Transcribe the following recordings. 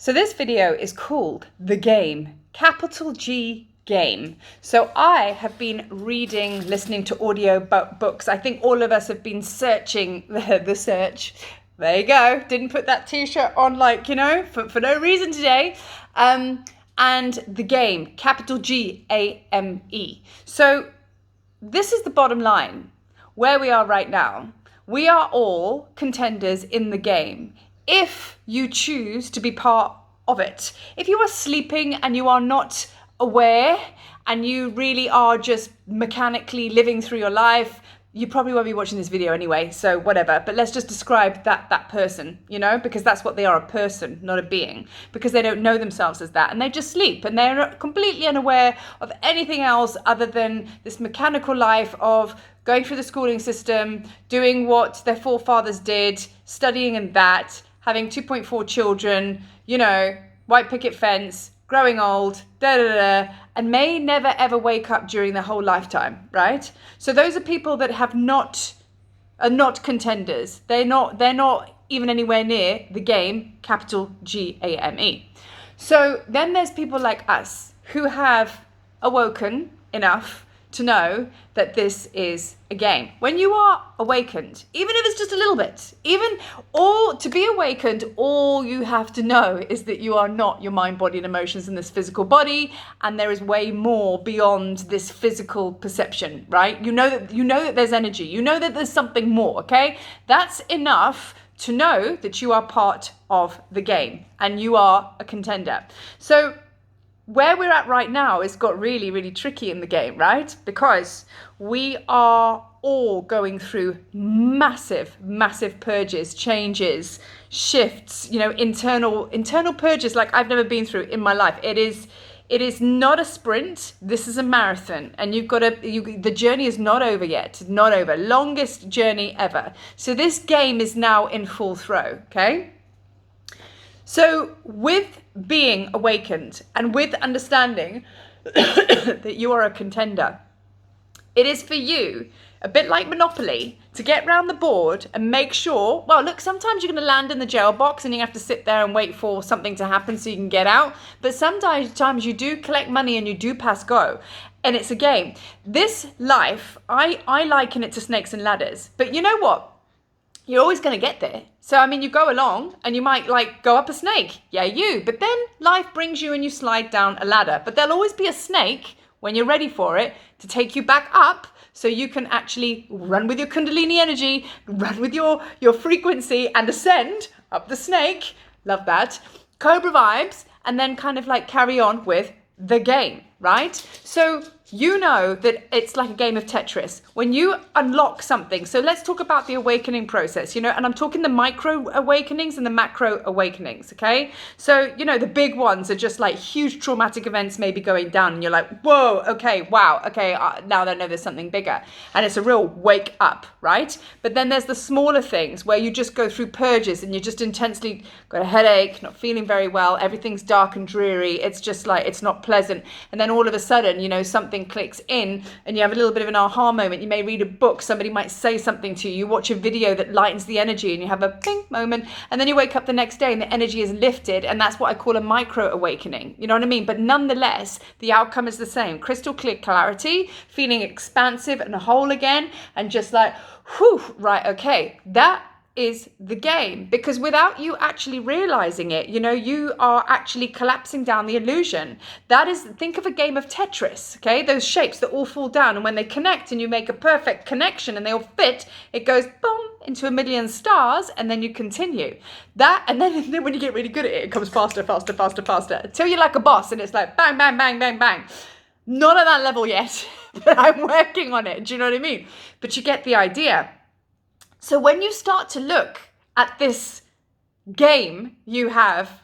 So this video is called The Game, capital G Game. So I have been reading, listening to audio books. I think all of us have been searching the search. There you go. Didn't put that t-shirt on for no reason today. And The Game, capital G-A-M-E. So this is the bottom line. Where we are right now, we are all contenders in the game. If you choose to be part of it. If you are sleeping and you are not aware and you really are just mechanically living through your life, you probably won't be watching this video anyway, so whatever. But let's just describe that person, because that's what they are, a person, not a being, because they don't know themselves as that, and they just sleep, and they're completely unaware of anything else other than this mechanical life of going through the schooling system, doing what their forefathers did, studying in that, having 2.4 children, white picket fence, growing old, and may never ever wake up during their whole lifetime, right? So those are people that are not contenders. They're not even anywhere near the game, capital G-A-M-E. So then there's people like us who have awoken enough to know that this is a game. When you are awakened, even if it's just a little bit, to be awakened, all you have to know is that you are not your mind, body, and emotions in this physical body, and there is way more beyond this physical perception, right? You know that there's energy. You know that there's something more, okay? That's enough to know that you are part of the game and you are a contender. So where we're at right now has got really, really tricky in the game, right? Because we are all going through massive, massive purges, changes, shifts, internal purges like I've never been through in my life. It is not a sprint. This is a marathon, and the journey is not over yet. Not over. Longest journey ever. So this game is now in full throw, okay? So with being awakened and with understanding that you are a contender, it is for you, a bit like Monopoly, to get round the board and make sure, well, look, sometimes you're going to land in the jail box and you have to sit there and wait for something to happen so you can get out. But sometimes you do collect money and you do pass go. And it's a game. This life, I liken it to snakes and ladders. But you know what? You're always going to get there. So, you go along and you might go up a snake. Yeah, but then life brings you and you slide down a ladder. But there'll always be a snake when you're ready for it to take you back up so you can actually run with your Kundalini energy, run with your frequency and ascend up the snake. Love that. Cobra vibes, and then kind of carry on with the game, right? So you know that it's like a game of Tetris. When you unlock something, so let's talk about the awakening process, and I'm talking the micro awakenings and the macro awakenings, okay? So, the big ones are just huge traumatic events maybe going down and you're like, whoa, okay, wow, okay, now I know there's something bigger. And it's a real wake up, right? But then there's the smaller things where you just go through purges and you just intensely got a headache, not feeling very well, everything's dark and dreary, it's just it's not pleasant. And then all of a sudden, something clicks in and you have a little bit of an aha moment. You may read a book, somebody might say something to you, you watch a video that lightens the energy and you have a ping moment, and then you wake up the next day and the energy is lifted, and that's what I call a micro awakening. You know what I mean? But nonetheless, the outcome is the same. Crystal clear clarity, feeling expansive and whole again, and just whew, right, okay, that is the game. Because without you actually realizing it, you are actually collapsing down the illusion. Think of a game of Tetris, okay? Those shapes that all fall down, and when they connect and you make a perfect connection and they all fit, it goes boom into a million stars, and then you continue. And then when you get really good at it, it comes faster, faster, faster, faster, until you're like a boss and it's bang, bang, bang, bang, bang. Not at that level yet, but I'm working on it. Do you know what I mean? But you get the idea. So when you start to look at this game you have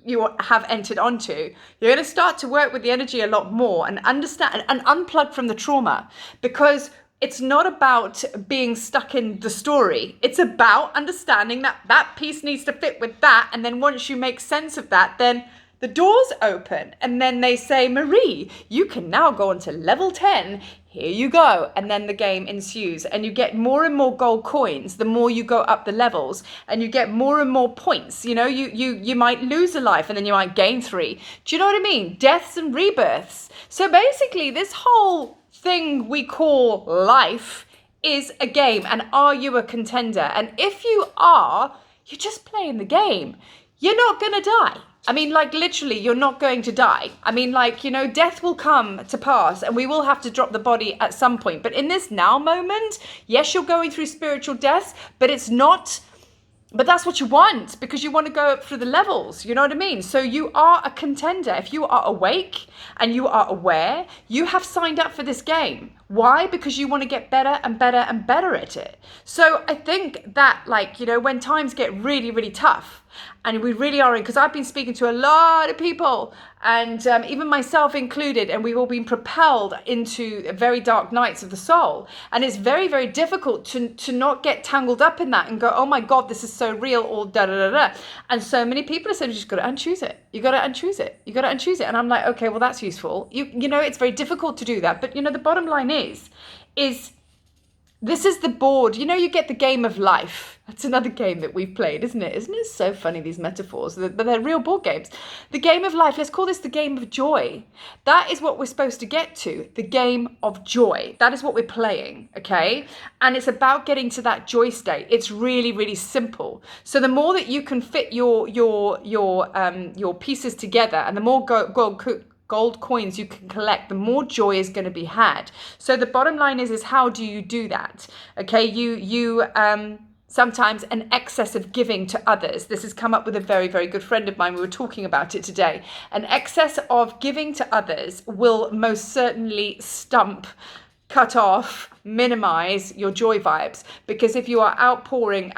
entered onto, you're going to start to work with the energy a lot more and understand and unplug from the trauma, because it's not about being stuck in the story. It's about understanding that piece needs to fit with that. And then once you make sense of that, then the doors open and then they say, Marie, you can now go on to level 10. Here you go. And then the game ensues and you get more and more gold coins the more you go up the levels, and you get more and more points. You know, you might lose a life and then you might gain 3. Do you know what I mean? Deaths and rebirths. So basically this whole thing we call life is a game. And are you a contender? And if you are, you're just playing the game. You're not going to die. I mean, like, literally, you're not going to die. I mean, like, you know, death will come to pass and we will have to drop the body at some point. But in this now moment, yes, you're going through spiritual deaths, but it's not... But that's what you want, because you want to go up through the levels. You know what I mean? So you are a contender. If you are awake and you are aware, you have signed up for this game. Why? Because you want to get better and better and better at it. So I think that, like, you know, when times get really, really tough, and we really are in, because I've been speaking to a lot of people, and even myself included, and we've all been propelled into very dark nights of the soul. And it's very, very difficult to not get tangled up in that and go, oh my God, this is so real, or da da da da. And so many people are saying, you just got to unchoose it. You got to unchoose it. You got to unchoose it. And I'm like, okay, well, that's useful. You know, it's very difficult to do that. But, you know, the bottom line is this is the board. You know, you get the game of life. That's another game that we've played, isn't it? Isn't it so funny, these metaphors? But they're real board games. The game of life, let's call this the game of joy. That is what we're supposed to get to, the game of joy. That is what we're playing, okay? And it's about getting to that joy state. It's really, really simple. So the more that you can fit your pieces together, and the more gold coins you can collect, the more joy is going to be had. So the bottom line is how do you do that? Okay, you sometimes an excess of giving to others. This has come up with a very, very good friend of mine. We were talking about it today. An excess of giving to others will most certainly stump, cut off, minimize your joy vibes. Because if you are outpouring,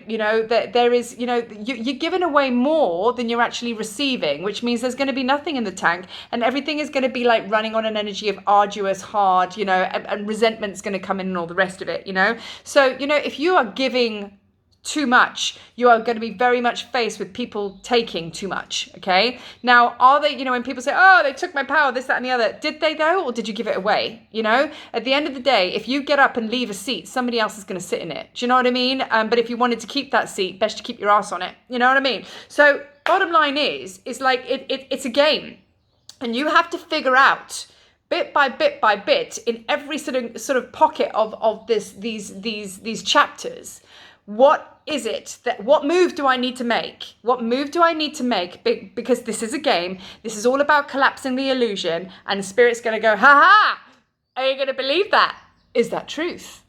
you know, there is, you know, you're giving away more than you're actually receiving, which means there's going to be nothing in the tank, and everything is going to be like running on an energy of arduous, hard, you know, and resentment's going to come in and all the rest of it, you know. So, you know, if you are giving too much, you are going to be very much faced with people taking too much, okay? Now, are they, you know, when people say, oh, they took my power, this, that, and the other, did they though, or did you give it away? You know, at the end of the day, if you get up and leave a seat, somebody else is going to sit in it. Do you know what I mean? But if you wanted to keep that seat, best to keep your ass on it. You know what I mean? So bottom line is like, it's a game, and you have to figure out bit by bit in every sort of pocket of these chapters, what is it what move do I need to make? What move do I need to make? Because this is a game. This is all about collapsing the illusion, and Spirit's going to go, ha! Are you going to believe that? Is that truth?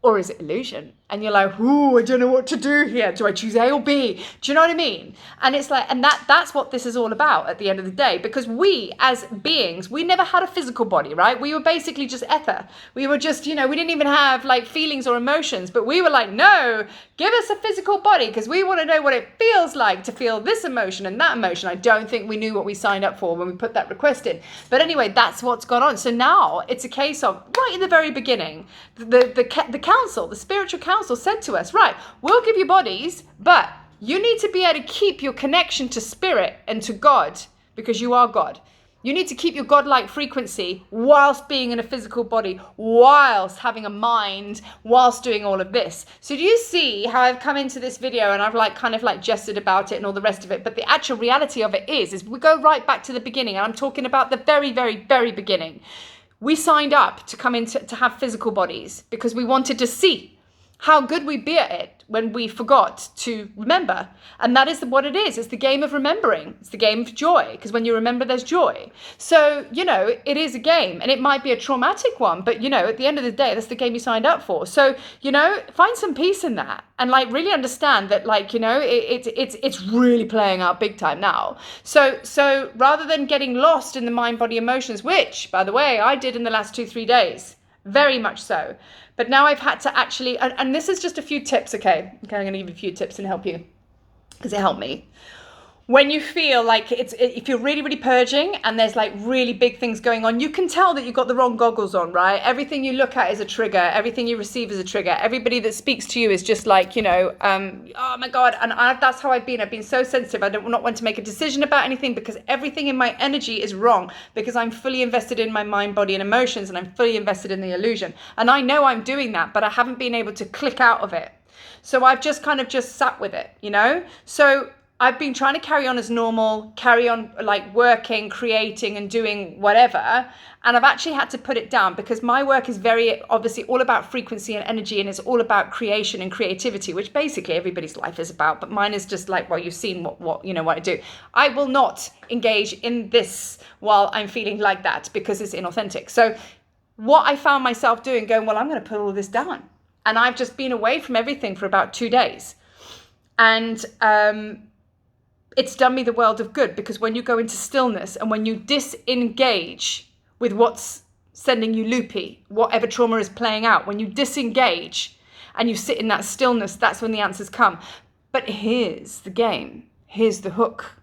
Or is it illusion? And you're like, ooh, I don't know what to do here. Do I choose A or B? Do you know what I mean? And it's like, and that's what this is all about at the end of the day. Because we, as beings, we never had a physical body, right? We were basically just ether. We were just, you know, we didn't even have like feelings or emotions. But we were like, no, give us a physical body, because we want to know what it feels like to feel this emotion and that emotion. I don't think we knew what we signed up for when we put that request in. But anyway, that's what's gone on. So now it's a case of, right in the very beginning, the council, the spiritual council said to us, right, we'll give you bodies, but you need to be able to keep your connection to Spirit and to God, because you are God. You need to keep your godlike frequency whilst being in a physical body, whilst having a mind, whilst doing all of this. So do you see how I've come into this video and I've like kind of like gestured about it and all the rest of it? But the actual reality of it is we go right back to the beginning, and I'm talking about the very, very, very beginning. We signed up to come in to have physical bodies because we wanted to see how good we'd be at it when we forgot to remember. And that is what it is. It's the game of remembering. It's the game of joy, because when you remember, there's joy. So, you know, it is a game, and it might be a traumatic one, but, you know, at the end of the day, that's the game you signed up for. So, you know, find some peace in that, and like really understand that, like, you know, it's really playing out big time now. So rather than getting lost in the mind, body, emotions, which, by the way, I did in the last 2-3 days, very much so. But now I've had to actually, and this is just a few tips, okay? Okay, I'm going to give you a few tips and help you, because it helped me. when you feel like if you're really, really purging and there's like really big things going on, you can tell that you've got the wrong goggles on, right? Everything you look at is a trigger. Everything you receive is a trigger. Everybody that speaks to you is just like, oh my God. And that's how I've been. I've been so sensitive. I don't not want to make a decision about anything because everything in my energy is wrong because I'm fully invested in my mind, body and emotions, and I'm fully invested in the illusion. And I know I'm doing that, but I haven't been able to click out of it. So I've just kind of just sat with it, So I've been trying to carry on as normal, carry on like working, creating and doing whatever. And I've actually had to put it down because my work is very obviously all about frequency and energy, and it's all about creation and creativity, which basically everybody's life is about. But mine is just like, well, you've seen what I do. I will not engage in this while I'm feeling like that because it's inauthentic. So what I found myself doing, going, well, I'm going to put all this down. And I've just been away from everything for about 2 days. And it's done me the world of good because when you go into stillness and when you disengage with what's sending you loopy, whatever trauma is playing out, when you disengage and you sit in that stillness, that's when the answers come. But here's the game. Here's the hook.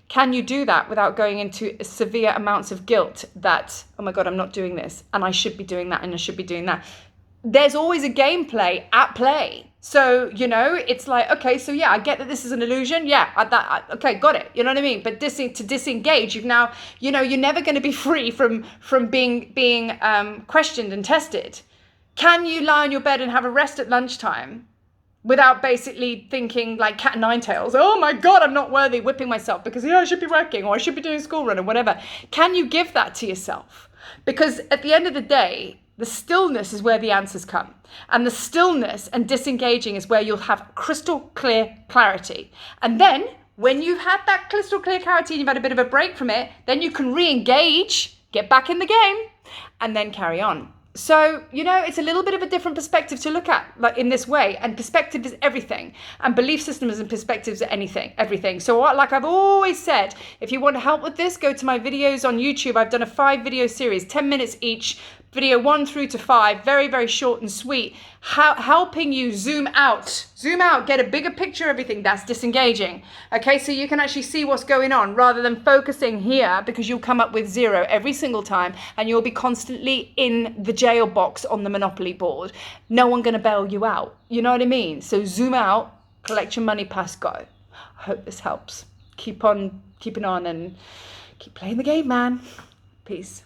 Can you do that without going into severe amounts of guilt that, oh my God, I'm not doing this and I should be doing that and I should be doing that? There's always a gameplay at play. So, it's like, okay, so yeah, I get that this is an illusion. Yeah, okay, got it. You know what I mean? But to disengage, you've now, you're never going to be free from being questioned and tested. Can you lie on your bed and have a rest at lunchtime without basically thinking like cat and nine tails? Oh my God, I'm not worthy, whipping myself because I should be working or I should be doing school run or whatever. Can you give that to yourself? Because at the end of the day, the stillness is where the answers come. And the stillness and disengaging is where you'll have crystal clear clarity. And then when you've had that crystal clear clarity and you've had a bit of a break from it, then you can re-engage, get back in the game, and then carry on. So, it's a little bit of a different perspective to look at, like in this way. And perspective is everything. And belief systems and perspectives are everything. So like I've always said, if you want help with this, go to my videos on YouTube. I've done a 5-video series, 10 minutes each, video 1 through to 5, very, very short and sweet, helping you zoom out, get a bigger picture of everything. That's disengaging. Okay, so you can actually see what's going on rather than focusing here because you'll come up with 0 every single time and you'll be constantly in the jail box on the Monopoly board. No one going to bail you out. You know what I mean? So zoom out, collect your money, pass, go. I hope this helps. Keep on keeping on and keep playing the game, man. Peace.